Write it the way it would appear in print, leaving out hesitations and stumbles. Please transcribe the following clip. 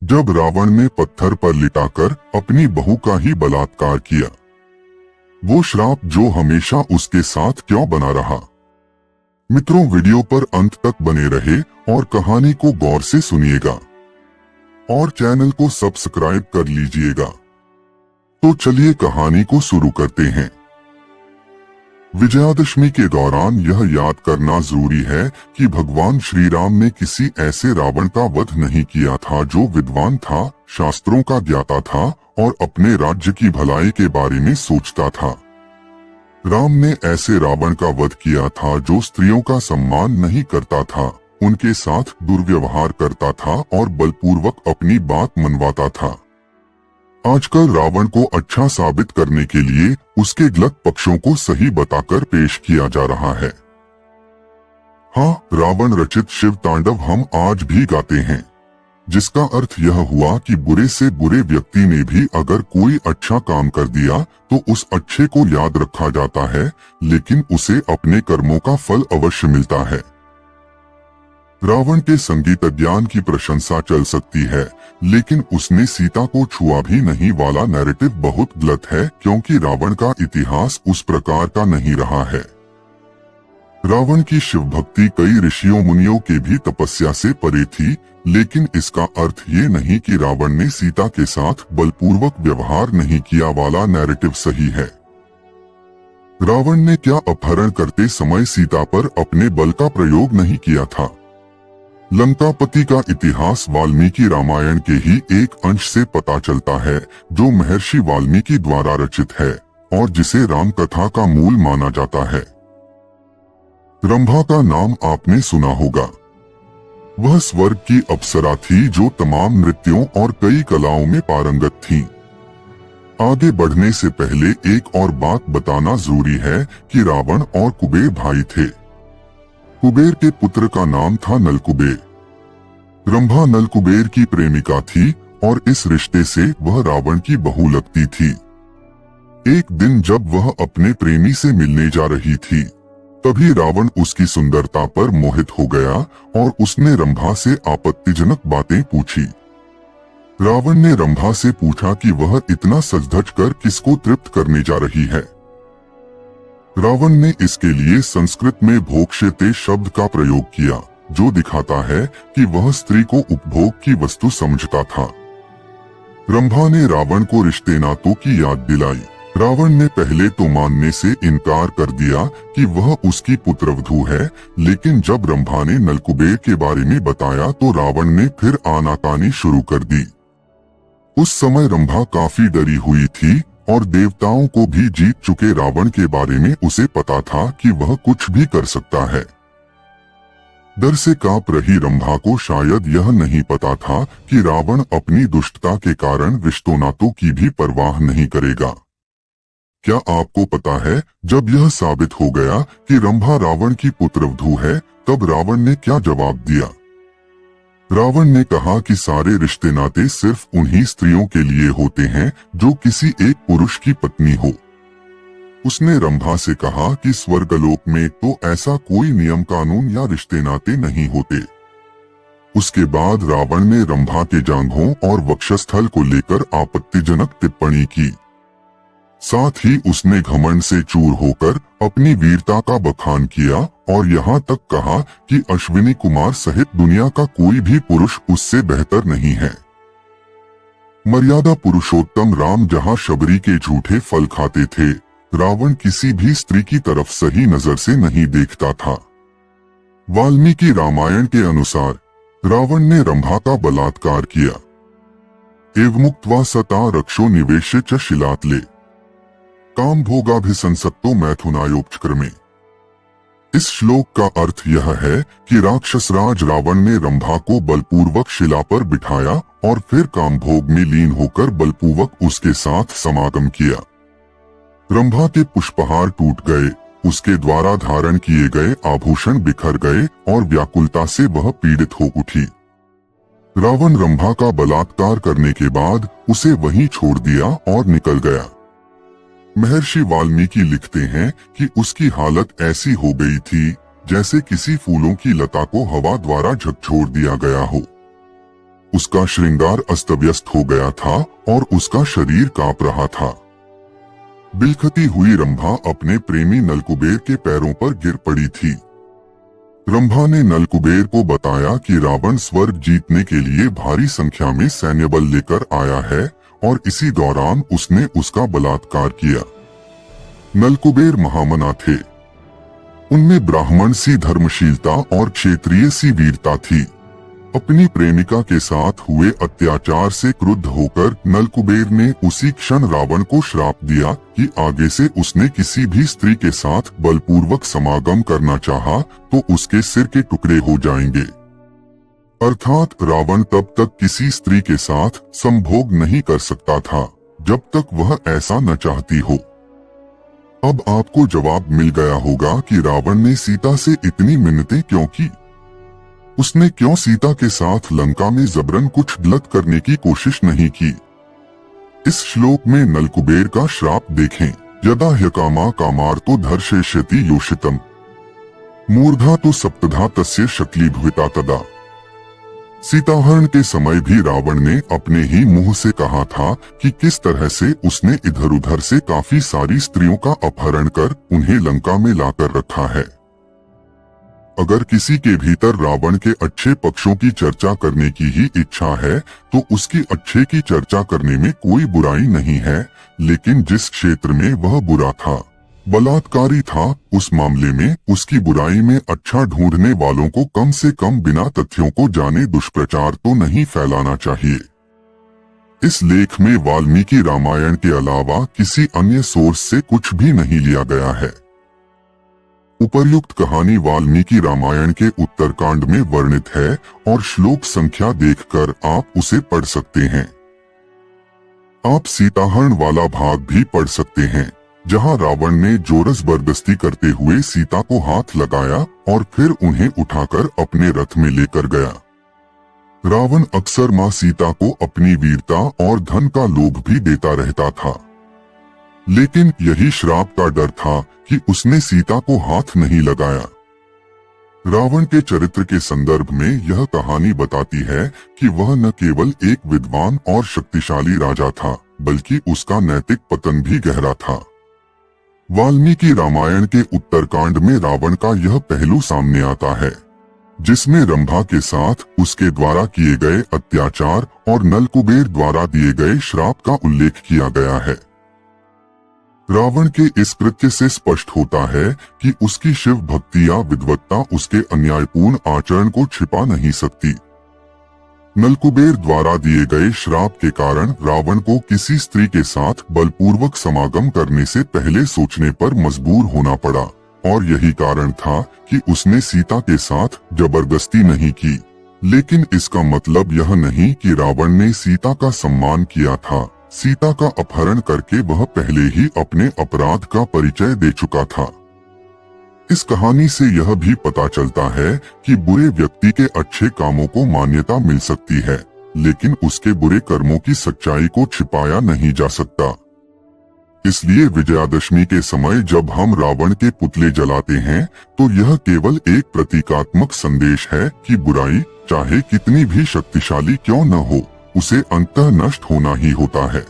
जब रावण ने पत्थर पर लिटाकर अपनी बहू का ही बलात्कार किया, वो श्राप जो हमेशा उसके साथ क्यों बना रहा। मित्रों, वीडियो पर अंत तक बने रहे और कहानी को गौर से सुनिएगा और चैनल को सब्सक्राइब कर लीजिएगा। तो चलिए कहानी को शुरू करते हैं। विजयादशमी के दौरान यह याद करना जरूरी है कि भगवान श्री राम ने किसी ऐसे रावण का वध नहीं किया था जो विद्वान था, शास्त्रों का ज्ञाता था और अपने राज्य की भलाई के बारे में सोचता था। राम ने ऐसे रावण का वध किया था जो स्त्रियों का सम्मान नहीं करता था, उनके साथ दुर्व्यवहार करता था और बलपूर्वक अपनी बात मनवाता था। आजकल रावण को अच्छा साबित करने के लिए उसके गलत पक्षों को सही बताकर पेश किया जा रहा है। हाँ, रावण रचित शिव तांडव हम आज भी गाते हैं, जिसका अर्थ यह हुआ कि बुरे से बुरे व्यक्ति ने भी अगर कोई अच्छा काम कर दिया तो उस अच्छे को याद रखा जाता है, लेकिन उसे अपने कर्मों का फल अवश्य मिलता है। रावण के संगीत ज्ञान की प्रशंसा चल सकती है, लेकिन उसने सीता को छुआ भी नहीं वाला नैरेटिव बहुत गलत है, क्योंकि रावण का इतिहास उस प्रकार का नहीं रहा है। रावण की शिव भक्ति कई ऋषियों मुनियों के भी तपस्या से परे थी, लेकिन इसका अर्थ ये नहीं कि रावण ने सीता के साथ बलपूर्वक व्यवहार नहीं किया वाला नैरेटिव सही है। रावण ने क्या अपहरण करते समय सीता पर अपने बल का प्रयोग नहीं किया था। लंकापति का इतिहास वाल्मीकि रामायण के ही एक अंश से पता चलता है, जो महर्षि वाल्मीकि द्वारा रचित है और जिसे राम कथा का मूल माना जाता है। रंभा का नाम आपने सुना होगा। वह स्वर्ग की अप्सरा थी जो तमाम नृत्यों और कई कलाओं में पारंगत थी। आगे बढ़ने से पहले एक और बात बताना जरूरी है कि रावण और कुबेर भाई थे। कुबेर के पुत्र का नाम था नलकुबेर। रंभा नलकुबेर की प्रेमिका थी और इस रिश्ते से वह रावण की बहू लगती थी। एक दिन जब वह अपने प्रेमी से मिलने जा रही थी, तभी रावण उसकी सुंदरता पर मोहित हो गया और उसने रंभा से आपत्तिजनक बातें पूछी। रावण ने रंभा से पूछा कि वह इतना सज-धज कर किसको तृप्त करने जा रही है। रावण ने इसके लिए संस्कृत में भोक्ष्यते शब्द का प्रयोग किया, जो दिखाता है कि वह स्त्री को उपभोग की वस्तु समझता था। रंभा ने रावण को रिश्ते नातों की याद दिलाई। रावण ने पहले तो मानने से इनकार कर दिया कि वह उसकी पुत्रवधू है, लेकिन जब रंभा ने नलकुबेर के बारे में बताया तो रावण ने फिर आनाकानी शुरू कर दी। उस समय रंभा काफी डरी हुई थी और देवताओं को भी जीत चुके रावण के बारे में उसे पता था कि वह कुछ भी कर सकता है। डर से कांप रही रंभा को शायद यह नहीं पता था कि रावण अपनी दुष्टता के कारण रिश्तों नातों की भी परवाह नहीं करेगा। क्या आपको पता है, जब यह साबित हो गया कि रंभा रावण की पुत्रवधू है, तब रावण ने क्या जवाब दिया? रावण ने कहा कि सारे रिश्ते नाते सिर्फ उन्हीं स्त्रियों के लिए होते हैं जो किसी एक पुरुष की पत्नी हो। उसने रंभा से कहा कि स्वर्गलोक में तो ऐसा कोई नियम कानून या रिश्ते नाते नहीं होते। उसके बाद रावण ने रंभा के जांघों और वक्षस्थल को लेकर आपत्तिजनक टिप्पणी की। साथ ही उसने घमंड से चूर होकर अपनी वीरता का बखान किया और यहाँ तक कहा कि अश्विनी कुमार सहित दुनिया का कोई भी पुरुष उससे बेहतर नहीं है। मर्यादा पुरुषोत्तम राम जहाँ शबरी के झूठे फल खाते थे, रावण किसी भी स्त्री की तरफ सही नजर से नहीं देखता था। वाल्मीकि रामायण के अनुसार रावण ने रंभा का बलात्कार किया। एवमुक्त्वा सता रक्षो निवेश्य च शिलातले काम भोगाभिसंसक्तो मैथुनायोपचक्रमे। इस श्लोक का अर्थ यह है कि राक्षसराज रावण ने रंभा को बलपूर्वक शिला पर बिठाया और फिर कामभोग में लीन होकर बलपूर्वक उसके साथ समागम किया। रंभा के पुष्पहार टूट गए, उसके द्वारा धारण किए गए आभूषण बिखर गए और व्याकुलता से वह पीड़ित हो उठी। रावण रंभा का बलात्कार करने के बाद उसे वहीं छोड़ दिया और निकल गया। महर्षि वाल्मीकि लिखते हैं कि उसकी हालत ऐसी हो गई थी जैसे किसी फूलों की लता को हवा द्वारा झकझोर दिया गया हो। उसका श्रृंगार अस्त व्यस्त हो गया था और उसका शरीर कांप रहा था। बिलखती हुई रंभा अपने प्रेमी नलकुबेर के पैरों पर गिर पड़ी थी। रंभा ने नलकुबेर को बताया कि रावण स्वर्ग जीतने के लिए भारी संख्या में सैन्य बल लेकर आया है और इसी दौरान उसने उसका बलात्कार किया। नलकुबेर महामना थे। उनमें ब्राह्मण सी धर्मशीलता और क्षेत्रीय सी वीरता थी। अपनी प्रेमिका के साथ हुए अत्याचार से क्रुद्ध होकर नलकुबेर ने उसी क्षण रावण को श्राप दिया कि आगे से उसने किसी भी स्त्री के साथ बलपूर्वक समागम करना चाहा तो उसके सिर के टुकड़े हो जाएंगे। अर्थात रावण तब तक किसी स्त्री के साथ संभोग नहीं कर सकता था जब तक वह ऐसा न चाहती हो। अब आपको जवाब मिल गया होगा कि रावण ने सीता से इतनी मिन्नतें क्यों की। उसने क्यों सीता के साथ लंका में जबरन कुछ गलत करने की कोशिश नहीं की। इस श्लोक में नलकुबेर का श्राप देखें। यदा ह्यकामा कामार्तो धर्षयिष्यति योषितम मूर्धा तो सप्तधा तस्य शक्लीभूता तदा। सीताहरण के समय भी रावण ने अपने ही मुंह से कहा था कि किस तरह से उसने इधर उधर से काफी सारी स्त्रियों का अपहरण कर उन्हें लंका में लाकर रखा है। अगर किसी के भीतर रावण के अच्छे पक्षों की चर्चा करने की ही इच्छा है तो उसकी अच्छे की चर्चा करने में कोई बुराई नहीं है, लेकिन जिस क्षेत्र में वह बुरा था, बलात्कारी था, उस मामले में उसकी बुराई में अच्छा ढूंढने वालों को कम से कम बिना तथ्यों को जाने दुष्प्रचार तो नहीं फैलाना चाहिए। इस लेख में वाल्मीकि रामायण के अलावा किसी अन्य सोर्स से कुछ भी नहीं लिया गया है। उपर्युक्त कहानी वाल्मीकि रामायण के उत्तरकांड में वर्णित है और श्लोक संख्या देखकर आप उसे पढ़ सकते हैं। आप सीताहरण वाला भाग भी पढ़ सकते हैं, जहां रावण ने जोरस बरदस्ती करते हुए सीता को हाथ लगाया और फिर उन्हें उठाकर अपने रथ में लेकर गया। रावण अक्सर मां सीता को अपनी वीरता और धन का लोभ भी देता रहता था, लेकिन यही श्राप का डर था कि उसने सीता को हाथ नहीं लगाया। रावण के चरित्र के संदर्भ में यह कहानी बताती है कि वह न केवल एक विद्वान और शक्तिशाली राजा था, बल्कि उसका नैतिक पतन भी गहरा था। वाल्मीकि रामायण के उत्तरकांड में रावण का यह पहलू सामने आता है, जिसमें रंभा के साथ उसके द्वारा किए गए अत्याचार और नलकुबेर द्वारा दिए गए श्राप का उल्लेख किया गया है। रावण के इस कृत्य से स्पष्ट होता है कि उसकी शिव भक्ति या विद्वत्ता उसके अन्यायपूर्ण आचरण को छिपा नहीं सकती। नलकुबेर द्वारा दिए गए श्राप के कारण रावण को किसी स्त्री के साथ बलपूर्वक समागम करने से पहले सोचने पर मजबूर होना पड़ा, और यही कारण था कि उसने सीता के साथ जबरदस्ती नहीं की। लेकिन इसका मतलब यह नहीं कि रावण ने सीता का सम्मान किया था। सीता का अपहरण करके वह पहले ही अपने अपराध का परिचय दे चुका था। इस कहानी से यह भी पता चलता है कि बुरे व्यक्ति के अच्छे कामों को मान्यता मिल सकती है, लेकिन उसके बुरे कर्मों की सच्चाई को छिपाया नहीं जा सकता। इसलिए विजयादशमी के समय जब हम रावण के पुतले जलाते हैं तो यह केवल एक प्रतीकात्मक संदेश है कि बुराई चाहे कितनी भी शक्तिशाली क्यों न हो, उसे अंततः नष्ट होना ही होता है।